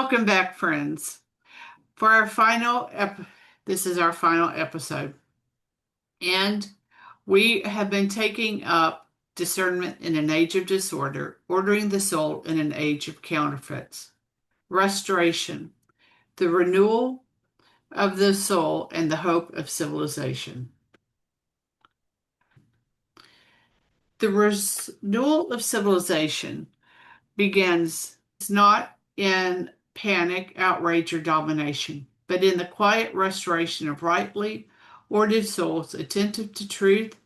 Welcome back, friends. For our this is our final episode, and we have been taking up discernment in an age of disorder, ordering the soul in an age of counterfeits, restoration, the renewal of the soul, and the hope of civilization. The renewal of civilization begins not in panic, outrage, or domination, but in the quiet restoration of rightly ordered souls attentive to truth,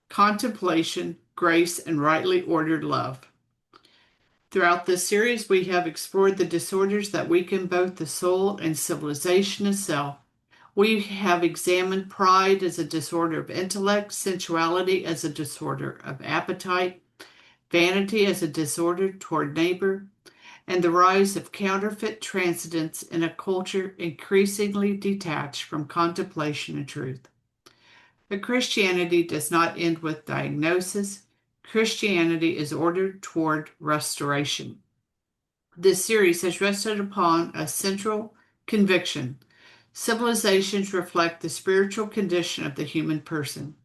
contemplation, grace, and rightly ordered love. Throughout this series, we have explored the disorders that weaken both the soul and civilization itself. We have examined pride as a disorder of intellect, sensuality as a disorder of appetite, vanity as a disorder toward neighbor, and the rise of counterfeit transcendence in a culture increasingly detached from contemplation and truth. But Christianity does not end with diagnosis. Christianity is ordered toward restoration. This series has rested upon a central conviction. Civilizations reflect the spiritual condition of the human person.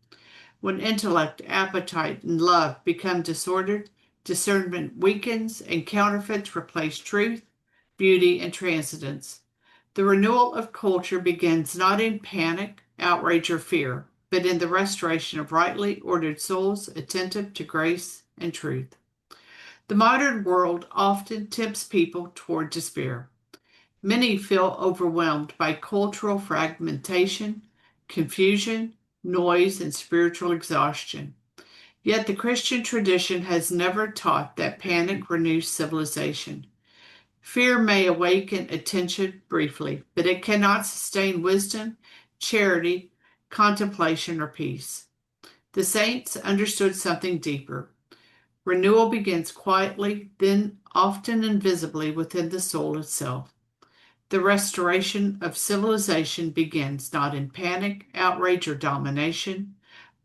When intellect, appetite, and love become disordered, discernment weakens, and counterfeits replace truth, beauty, and transcendence. The renewal of culture begins not in panic, outrage, or fear, but in the restoration of rightly ordered souls attentive to grace and truth. The modern world often tempts people toward despair. Many feel overwhelmed by cultural fragmentation, confusion, noise, and spiritual exhaustion. Yet the Christian tradition has never taught that panic renews civilization. Fear may awaken attention briefly, but it cannot sustain wisdom, charity, contemplation, or peace. The saints understood something deeper. Renewal begins quietly, then often invisibly within the soul itself. The restoration of civilization begins not in panic, outrage, or domination,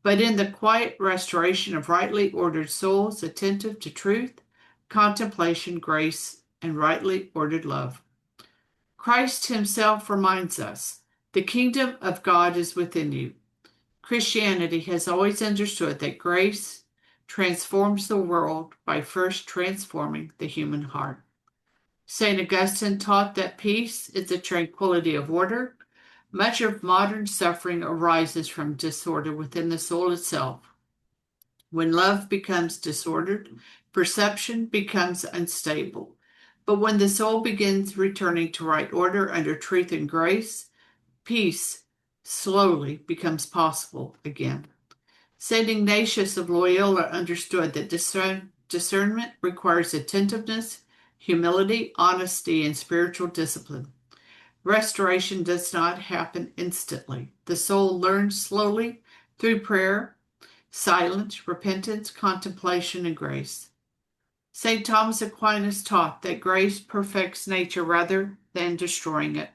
but in the quiet restoration of rightly ordered souls attentive to truth, contemplation, grace, and rightly ordered love. Christ himself reminds us, the kingdom of God is within you. Christianity has always understood that grace transforms the world by first transforming the human heart. St. Augustine taught that peace is the tranquility of order. Much of modern suffering arises from disorder within the soul itself. When love becomes disordered, perception becomes unstable. But when the soul begins returning to right order under truth and grace, peace slowly becomes possible again. St. Ignatius of Loyola understood that discernment requires attentiveness, humility, honesty, and spiritual discipline. Restoration does not happen instantly. The soul learns slowly through prayer, silence, repentance, contemplation, and grace. St. Thomas Aquinas taught that grace perfects nature rather than destroying it.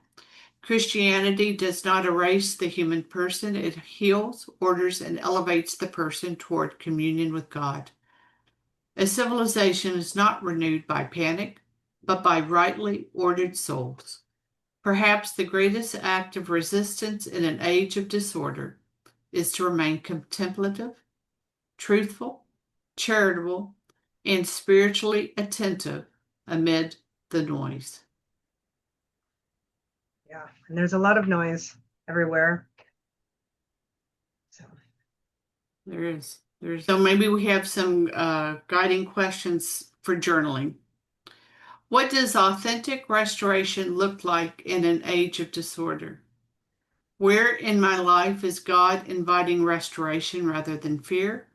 Christianity does not erase the human person. It heals, orders, and elevates the person toward communion with God. A civilization is not renewed by panic, but by rightly ordered souls. Perhaps the greatest act of resistance in an age of disorder is to remain contemplative, truthful, charitable, and spiritually attentive amid the noise. Yeah, and there's a lot of noise everywhere. There is. So maybe we have some guiding questions for journaling. What does authentic restoration look like in an age of disorder? Where in my life is God inviting restoration rather than fear?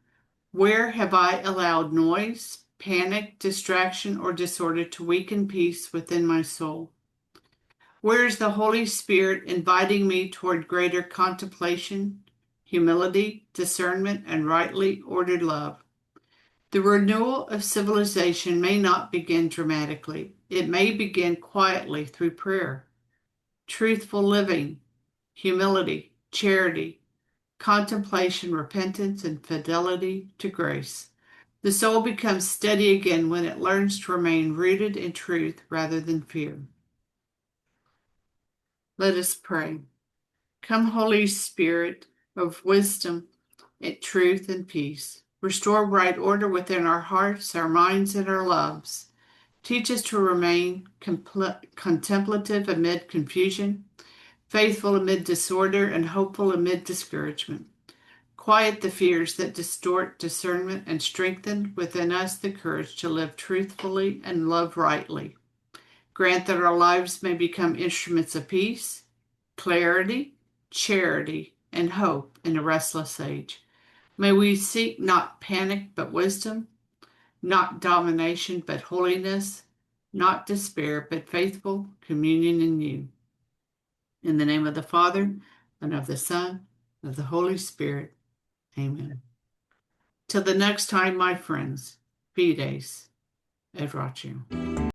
Where have I allowed noise, panic, distraction, or disorder to weaken peace within my soul? Where is the Holy Spirit inviting me toward greater contemplation, humility, discernment, and rightly ordered love? The renewal of civilization may not begin dramatically. It may begin quietly through prayer, truthful living, humility, charity, contemplation, repentance, and fidelity to grace. The soul becomes steady again when it learns to remain rooted in truth rather than fear. Let us pray. Come, Holy Spirit of wisdom, and truth, and peace. Restore right order within our hearts, our minds, and our loves. Teach us to remain contemplative amid confusion, faithful amid disorder, and hopeful amid discouragement. Quiet the fears that distort discernment and strengthen within us the courage to live truthfully and love rightly. Grant that our lives may become instruments of peace, clarity, charity, and hope in a restless age. May we seek not panic but wisdom, not domination but holiness, not despair but faithful communion in you. In the name of the Father, and of the Son, and of the Holy Spirit. Amen. Till the next time, my friends, fides et ratio.